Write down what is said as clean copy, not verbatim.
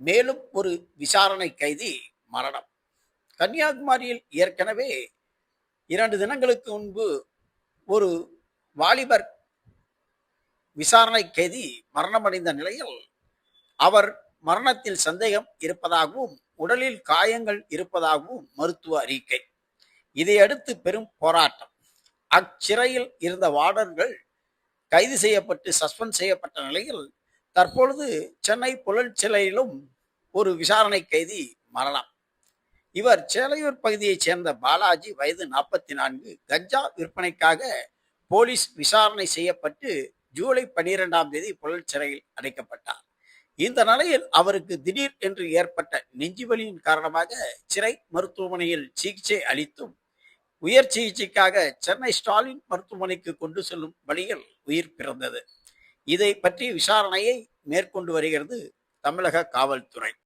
மேலும் ஒரு விசாரணை கைதி மரணம். கன்னியாகுமரியில் ஏற்கனவே 2 தினங்களுக்கு முன்பு ஒரு வாலிபர் விசாரணை கைதி மரணமடைந்த நிலையில், அவர் மரணத்தில் சந்தேகம் இருப்பதாகவும், உடலில் காயங்கள் இருப்பதாகவும் மருத்துவ அறிக்கை. இதையடுத்து பெரும் போராட்டம். அச்சிறையில் இருந்த வார்டர்கள் கைது செய்யப்பட்டு சஸ்பெண்ட் செய்யப்பட்ட நிலையில், தற்பொழுது சென்னை புழல் சிறையிலும் ஒரு விசாரணை கைதி மரணம். இவர் சேலையூர் பகுதியைச் சேர்ந்த பாலாஜி, வயது 44. கஞ்சா விற்பனைக்காக போலீஸ் விசாரணை செய்யப்பட்டு ஜூலை 12ஆம் தேதி புழல் சிறையில் அடைக்கப்பட்டார். இந்த நிலையில் அவருக்கு திடீர் என்று ஏற்பட்ட நெஞ்சுவலியின் காரணமாக சிறை மருத்துவமனையில் சிகிச்சை அளித்தும், உயர் சிகிச்சைக்காக சென்னை ஸ்டாலின் மருத்துவமனைக்கு கொண்டு செல்லும் வழியில் உயிர் பிறந்தது. இதை பற்றி விசாரணையை மேற்கொண்டு வருகிறது தமிழக காவல்துறை.